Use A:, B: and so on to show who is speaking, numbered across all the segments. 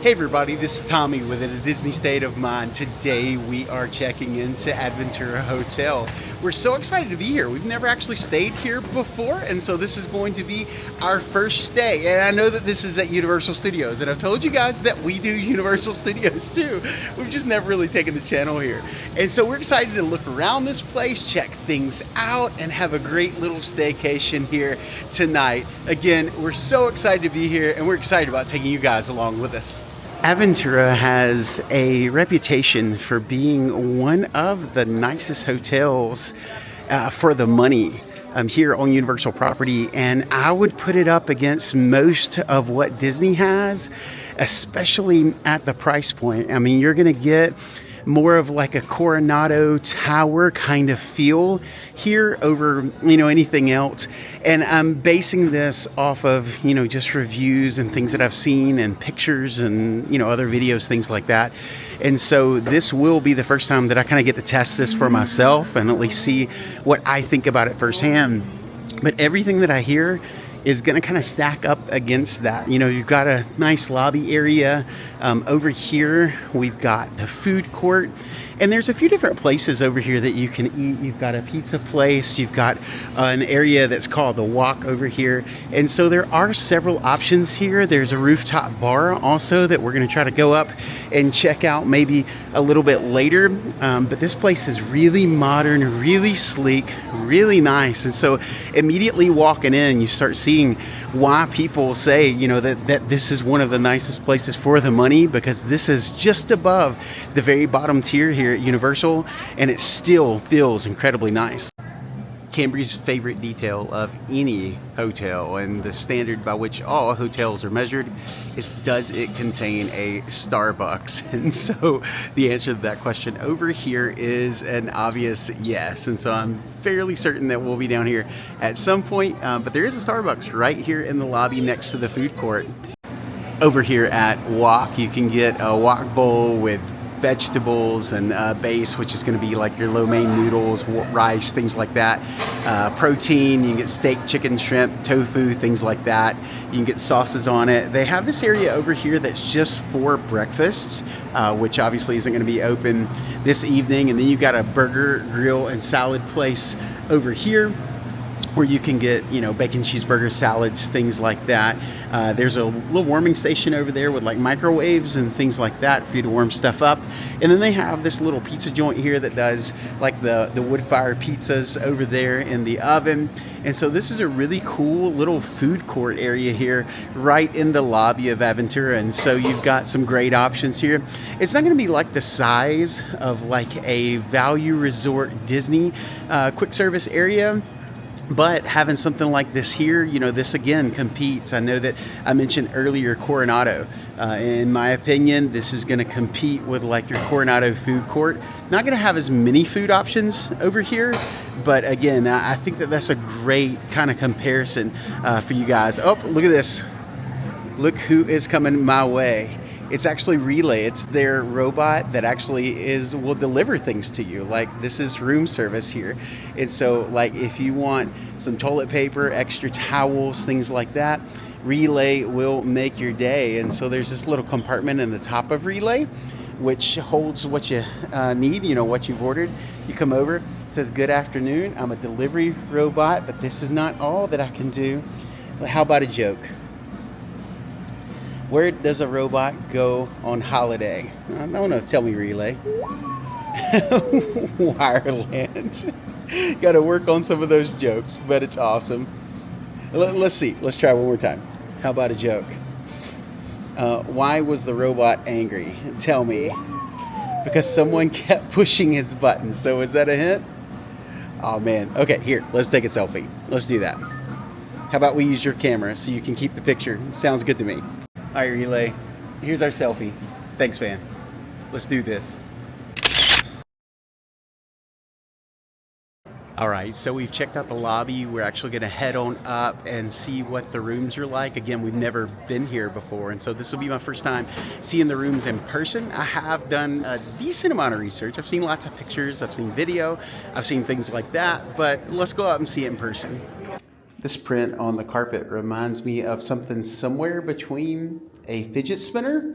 A: Hey everybody, this is Tommy with a Disney State of Mind. Today we are checking into Aventura Hotel. We're so excited to be here. We've never actually stayed here before, and so this is going to be our first stay. And I know that this is at Universal Studios, and I've told you guys that we do Universal Studios too. We've just never really taken the channel here. And so we're excited to look around this place, check things out, and have a great little staycation here tonight. Again, we're so excited to be here, and we're excited about taking you guys along with us. Aventura has a reputation for being one of the nicest hotels for the money here on Universal property, and I would put it up against most of what Disney has, especially at the price point. I mean, you're gonna get more of like a Coronado Tower kind of feel here over, anything else. And I'm basing this off of, just reviews and things that I've seen and pictures and, other videos, things like that. And so this will be the first time that I kind of get to test this for myself and at least see what I think about it firsthand. But everything that I hear is going to kind of stack up against that. You've got a nice lobby area. Over here, we've got the food court. And there's a few different places over here that you can eat. You've got a pizza place. You've got an area that's called the Walk over here. And so there are several options here. There's a rooftop bar also that we're going to try to go up and check out maybe a little bit later. But this place is really modern, really sleek, really nice. And so immediately walking in, you start seeing why people say, that this is one of the nicest places for the money, because this is just above the very bottom tier here at Universal, and it still feels incredibly nice. Cambry's favorite detail of any hotel, and the standard by which all hotels are measured, is does it contain a Starbucks? And so the answer to that question over here is an obvious yes. And so I'm fairly certain that we'll be down here at some point, but there is a Starbucks right here in the lobby next to the food court. Over here at Wok, you can get a wok bowl with vegetables and base, which is going to be like your lo mein noodles, rice, things like that. Protein, you can get steak, chicken, shrimp, tofu, things like that. You can get sauces on it. They have this area over here that's just for breakfast, which obviously isn't going to be open this evening. And then you've got a burger, grill, and salad place over here, where you can get, bacon cheeseburger salads, things like that. There's a little warming station over there with like microwaves and things like that for you to warm stuff up. And then they have this little pizza joint here that does like the wood-fired pizzas over there in the oven. And so this is a really cool little food court area here right in the lobby of Aventura. And so you've got some great options here. It's not going to be like the size of like a value resort Disney quick service area, but having something like this here, this again competes. I know that I mentioned earlier Coronado. In my opinion, this is going to compete with like your Coronado food court. Not going to have as many food options over here, but again, I think that that's a great kind of comparison for you guys. Oh, look at this. Look who is coming my way. It's actually Relay. It's their robot that actually will deliver things to you. Like, this is room service here. And so like if you want some toilet paper, extra towels, things like that, Relay will make your day. And so there's this little compartment in the top of Relay which holds what you need, what you've ordered. You come over, it says, "Good afternoon, I'm a delivery robot, but this is not all that I can do." How about a joke? Where does a robot go on holiday? I don't know. Tell me, Relay. Wireland. Got to work on some of those jokes, but it's awesome. Let's see. Let's try one more time. How about a joke? Why was the robot angry? Tell me. Because someone kept pushing his buttons. So is that a hint? Oh, man. Okay, here. Let's take a selfie. Let's do that. How about we use your camera so you can keep the picture? Sounds good to me. All right, Relay, here's our selfie. Thanks, man. Let's do this. All right, so we've checked out the lobby. We're actually gonna head on up and see what the rooms are like. Again, we've never been here before, and so this will be my first time seeing the rooms in person. I have done a decent amount of research. I've seen lots of pictures, I've seen video, I've seen things like that, but let's go out and see it in person. This print on the carpet reminds me of something somewhere between a fidget spinner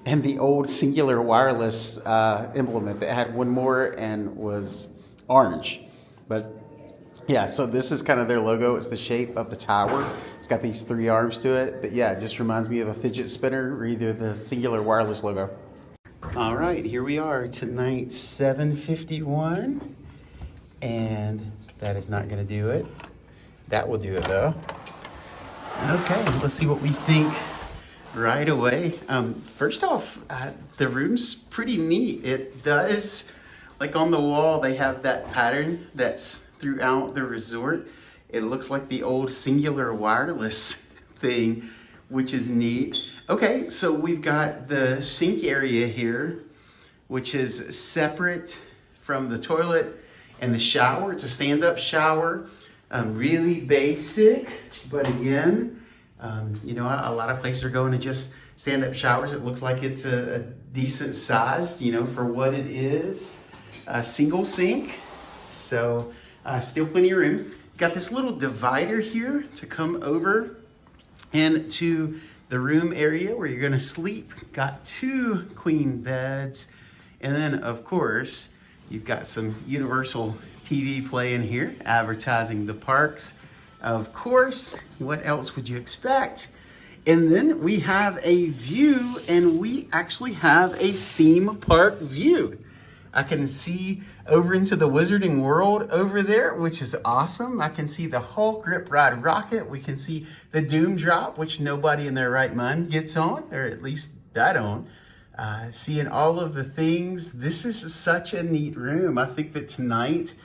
A: and the old Singular Wireless implement that had one more and was orange. But yeah, so this is kind of their logo. It's the shape of the tower. It's got these 3 arms to it. But yeah, it just reminds me of a fidget spinner or either the Singular Wireless logo. All right, here we are tonight, 7:51. And that is not going to do it. That will do it though. Okay, let's see what we think right away. First off, the room's pretty neat. It does, like on the wall, they have that pattern that's throughout the resort. It looks like the old Singular Wireless thing, which is neat. Okay, so we've got the sink area here, which is separate from the toilet and the shower. It's a stand-up shower. Really basic, but again, you know, a lot of places are going to just stand-up showers. It looks like it's a decent size, you know, for what it is. A single sink, so still plenty of room. Got this little divider here to come over into the room area where you're gonna sleep. Got 2 queen beds, and then of course, you've got some Universal TV playing here, advertising the parks. Of course, what else would you expect? And then we have a view, and we actually have a theme park view. I can see over into the Wizarding World over there, which is awesome. I can see the Hulk Grip Ride Rocket. We can see the Doom Drop, which nobody in their right mind gets on, or at least I don't. Seeing all of the things. This is such a neat room. I think that tonight,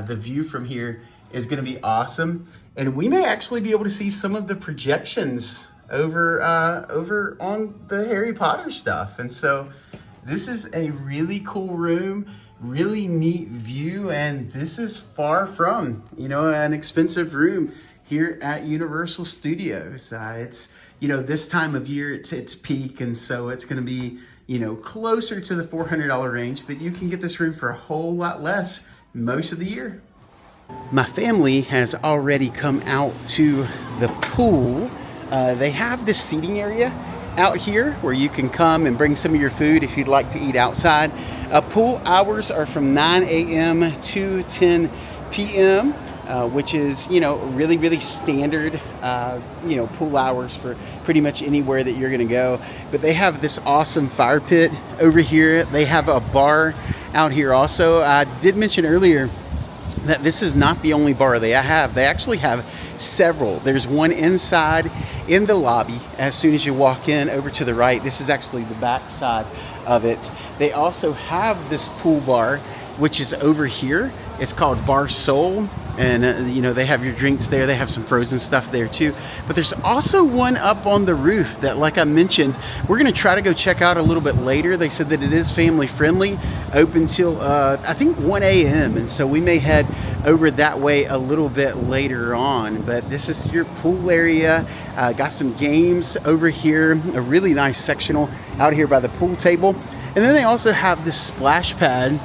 A: the view from here is gonna be awesome. And we may actually be able to see some of the projections over on the Harry Potter stuff. And so this is a really cool room, really neat view, and this is far from, you know, an expensive room here at Universal Studios. It's, you know, this time of year, it's peak, and so it's going to be, you know, closer to the $400 range, but you can get this room for a whole lot less most of the year. My family has already come out to the pool. They have this seating area out here where you can come and bring some of your food if you'd like to eat outside. Pool hours are from 9 a.m. to 10 p.m., which is, you know, really, really standard, you know, pool hours for pretty much anywhere that you're going to go. But they have this awesome fire pit over here. They have a bar out here also. I did mention earlier that this is not the only bar they have. They actually have several. There's one inside in the lobby as soon as you walk in over to the right. This is actually the back side of it. They also have this pool bar, which is over here. It's called Bar Soul, and you know, they have your drinks there. They have some frozen stuff there too. But there's also one up on the roof that, like I mentioned, we're gonna try to go check out a little bit later. They said that it is family friendly, open till I think 1 a.m. And so we may head over that way a little bit later on. But this is your pool area. Got some games over here, a really nice sectional out here by the pool table. And then they also have this splash pad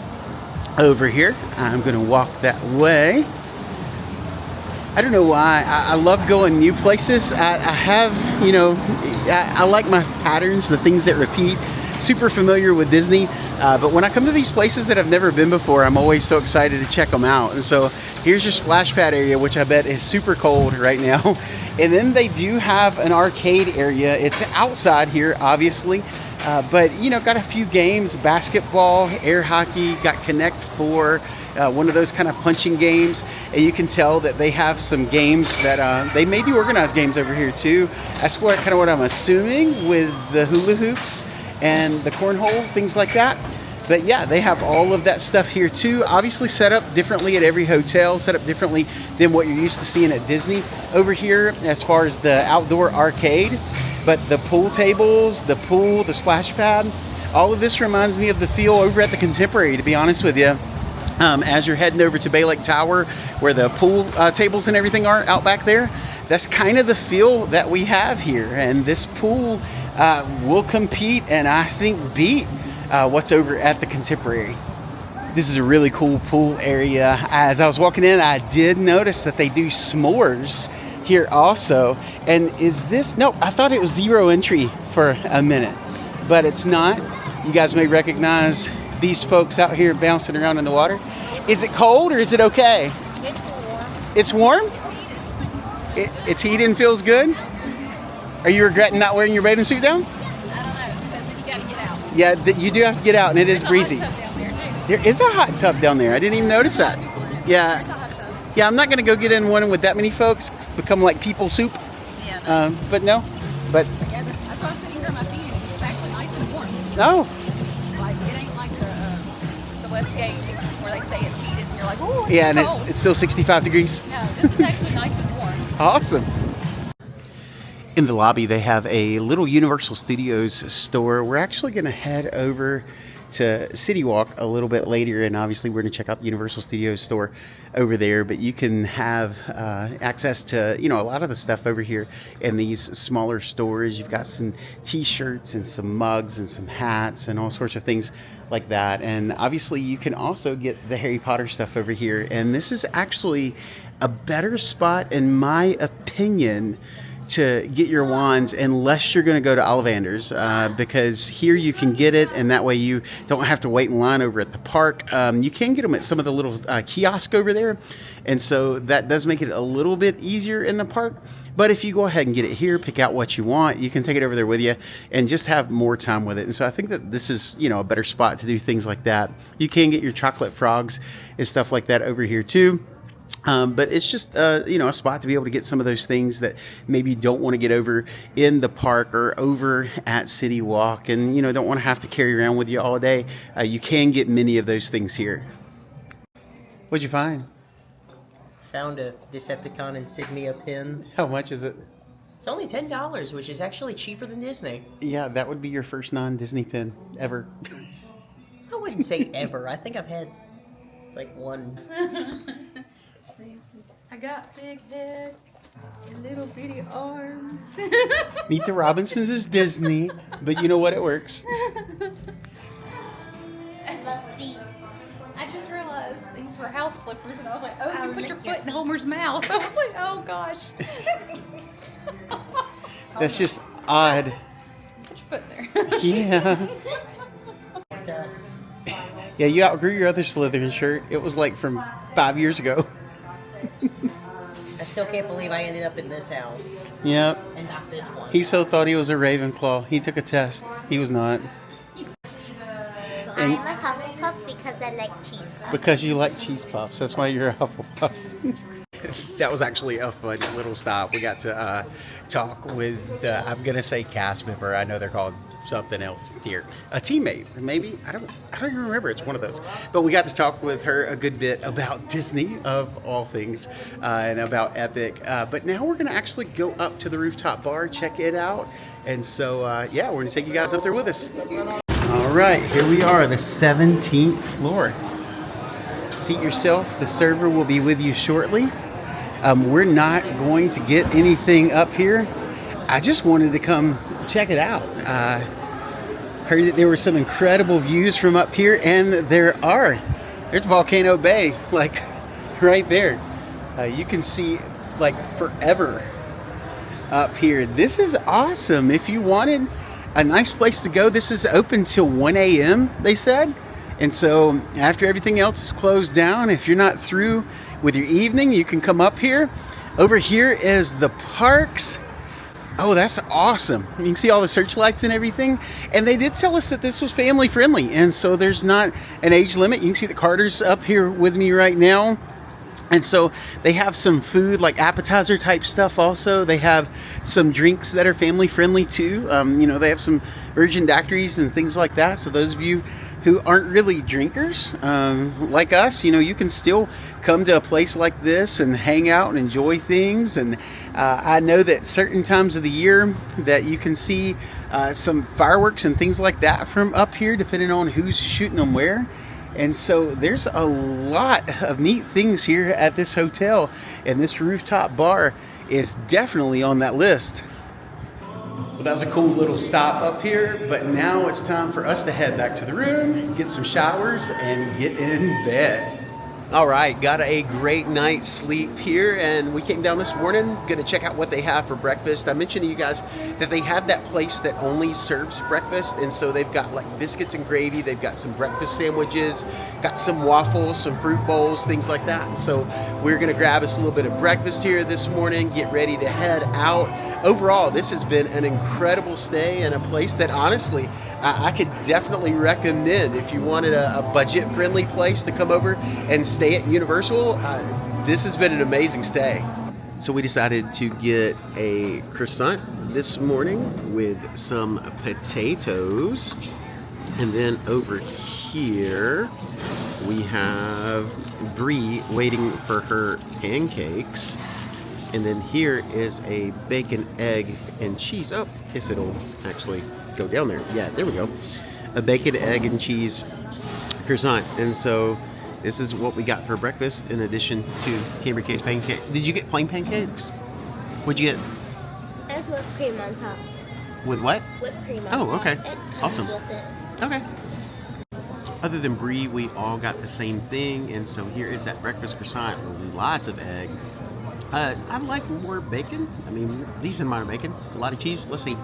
A: over here. I'm gonna walk that way. I don't know why. I love going new places. I have, you know, I like my patterns, the things that repeat. Super familiar with Disney. But when I come to these places that I've never been before, I'm always so excited to check them out. And so here's your splash pad area, which I bet is super cold right now. And then they do have an arcade area. It's outside here, obviously. But, you know, got a few games, basketball, air hockey, got Connect 4, one of those kind of punching games. And you can tell that they have some games that they may do organized games over here too. That's kind of what I'm assuming with the hula hoops and the cornhole, things like that. But yeah, they have all of that stuff here too. Obviously set up differently at every hotel, set up differently than what you're used to seeing at Disney over here as far as the outdoor arcade. But the pool tables, the pool, the splash pad, all of this reminds me of the feel over at the Contemporary, to be honest with you. As you're heading over to Bay Lake Tower, where the pool tables and everything are out back there, that's kind of the feel that we have here. And this pool will compete and I think beat what's over at the Contemporary. This is a really cool pool area. As I was walking in, I did notice that they do s'mores here also. And is this, no, I thought it was 0 entry for a minute. but it's not. You guys may recognize these folks out here bouncing around in the water. Is it cold or is it okay? It's warm? It's heated and feels good? Are you regretting not wearing your bathing suit down?
B: I don't know, because then you got to get out.
A: Yeah, you do have to get out, and it is breezy. There is a hot tub down there. I didn't even notice that. Yeah. Yeah, I'm not going to go get in one with that many folks, become like people soup.
B: Yeah. No.
A: But no. But
B: yeah, that's why I'm sitting here on my feet, and it's actually nice and warm.
A: no.
B: Like, it ain't like the Westgate where they say it's heated, and you're like, oh, it's
A: Yeah, and
B: cold.
A: it's still 65 degrees.
B: No, this is actually nice and warm.
A: Awesome. In the lobby, they have a little Universal Studios store. We're actually going to head over to City Walk a little bit later, and obviously we're going to check out the Universal Studios store over there. But you can have access to, you know, a lot of the stuff over here in these smaller stores. You've got some T-shirts and some mugs and some hats and all sorts of things like that. And obviously you can also get the Harry Potter stuff over here. And this is actually a better spot, in my opinion, to get your wands, unless you're going to go to Ollivander's, because here you can get it, and that way you don't have to wait in line over at the park. You can get them at some of the little kiosks over there, and so that does make it a little bit easier in the park. But if you go ahead and get it here, pick out what you want, you can take it over there with you and just have more time with it. And so I think that this is, you know, a better spot to do things like that. You can get your chocolate frogs and stuff like that over here too. But it's just, you know, a spot to be able to get some of those things that maybe you don't want to get over in the park or over at City Walk, and, you know, don't want to have to carry around with you all day. You can get many of those things here. What'd you find?
C: Found a Decepticon insignia pin.
A: How much is it?
C: It's only $10, which is actually cheaper than Disney.
A: Yeah, that would be your first non-Disney pin ever.
C: I wouldn't say ever. I think I've had like one.
B: I got big head and little bitty arms.
A: Meet the Robinsons is Disney, but you know what? It works.
B: I just realized these were house slippers, and I was like, oh, you put your foot in Homer's mouth. I was like, oh, gosh.
A: That's just odd.
B: Put your foot there.
A: Yeah. Yeah, you outgrew your other Slytherin shirt. It was like from 5 years ago.
C: I still can't believe I ended up in this house
A: Yep.
C: and not this one.
A: He so thought he was a Ravenclaw. He took a test. He was not.
D: I'm a Hufflepuff because I like cheese puffs.
A: Because you like cheese puffs. That's why you're a Hufflepuff. That was actually a fun little stop. We got to talk with, I'm going to say cast member. I know they're called something else here. A teammate, maybe. I don't even remember. It's one of those. But we got to talk with her a good bit about Disney, of all things, and about Epic. But now we're going to actually go up to the rooftop bar, check it out. And so, yeah, we're going to take you guys up there with us. All right, here we are, the 17th floor. Seat yourself. The server will be with you shortly. We're not going to get anything up here. I just wanted to come check it out. Heard that there were some incredible views from up here, and there's Volcano Bay, like right there. You can see like forever up here. This is awesome. If you wanted a nice place to go, this is open till 1 a.m. they said. And so after everything else is closed down, if you're not through with your evening, you can come up here. Over here is the parks. Oh, that's awesome. You can see all the searchlights and everything. And they did tell us that this was family friendly. And so there's not an age limit. You can see the Carter's up here with me right now. And so they have some food, like appetizer type stuff also. They have some drinks that are family friendly too. You know, they have some virgin daiquiris and things like that. So those of you who aren't really drinkers like us, you know, you can still come to a place like this and hang out and enjoy things. And I know that certain times of the year that you can see some fireworks and things like that from up here, depending on who's shooting them where. And so there's a lot of neat things here at this hotel, and this rooftop bar is definitely on that list. Well, that was a cool little stop up here, but now it's time for us to head back to the room, get some showers, and get in bed. All right, got a great night's sleep here, and we came down this morning, gonna check out what they have for breakfast. I mentioned to you guys that they have that place that only serves breakfast, and so they've got like biscuits and gravy, they've got some breakfast sandwiches, got some waffles, some fruit bowls, things like that. And so we're gonna grab us a little bit of breakfast here this morning, get ready to head out. Overall, this has been an incredible stay and a place that honestly, I could definitely recommend if you wanted a budget-friendly place to come over and stay at Universal. This has been an amazing stay. So we decided to get a croissant this morning with some potatoes. And then over here, we have Brie waiting for her pancakes. And then here is a bacon, egg, and cheese. Oh, if it'll actually go down there. Yeah, there we go. A bacon, egg, and cheese croissant. And so this is what we got for breakfast in addition to Camber Case pancake. Did you get plain pancakes? What'd you get?
D: That's whipped cream on top.
A: With what?
D: Whipped cream on
A: Oh,
D: top.
A: okay.
D: It comes
A: Awesome.
D: with it.
A: Okay. Other than Brie, we all got the same thing. And so here is that breakfast croissant with lots of egg. I'd like more bacon. I mean, decent amount of bacon. A lot of cheese. Let's see.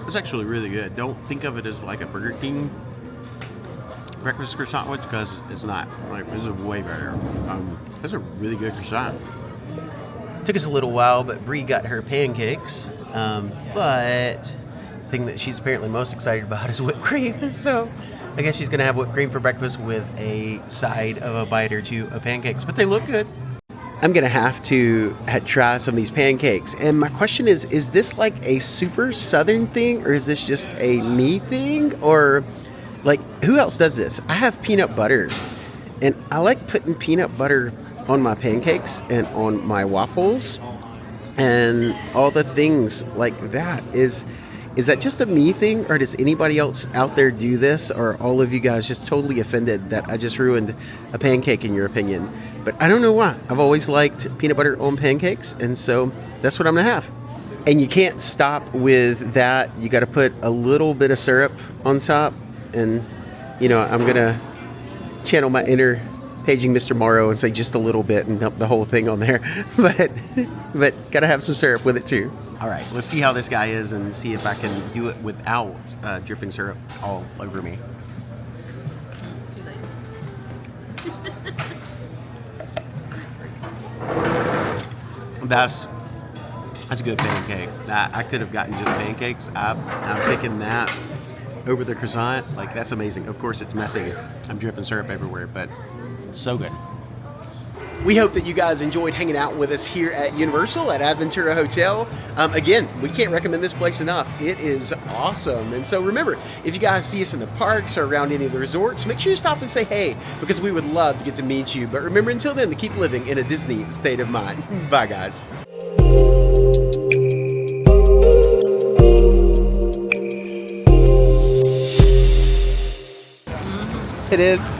A: It's actually really good. Don't think of it as like a Burger King breakfast croissant, because it's not. Like, this is way better. That's a really good croissant. Took us a little while, but Brie got her pancakes. But the thing that she's apparently most excited about is whipped cream. So I guess she's gonna have whipped cream for breakfast with a side of a bite or two of pancakes. But they look good. I'm gonna have to try some of these pancakes. And my question is this like a super southern thing, or is this just a me thing? Or like, who else does this? I have peanut butter, and I like putting peanut butter on my pancakes and on my waffles and all the things like that. Is that just a me thing, or does anybody else out there do this? Or are all of you guys just totally offended that I just ruined a pancake in your opinion? But I don't know why. I've always liked peanut butter on pancakes, and so that's what I'm gonna have. And you can't stop with that. You got to put a little bit of syrup on top, and you know, I'm gonna channel my inner paging Mr. Morrow and say just a little bit and dump the whole thing on there. but gotta have some syrup with it too. All right, let's see how this guy is and see if I can do it without dripping syrup all over me.
B: Too late.
A: That's a good pancake. I could have gotten just pancakes. I'm picking that over the croissant. Like, that's amazing. Of course, it's messy. I'm dripping syrup everywhere, but so good. We hope that you guys enjoyed hanging out with us here at Universal at Aventura Hotel. Again, we can't recommend this place enough. It is awesome. And so remember, if you guys see us in the parks or around any of the resorts, make sure you stop and say hey, because we would love to get to meet you. But remember, until then, to keep living in a Disney state of mind. Bye, guys. It is.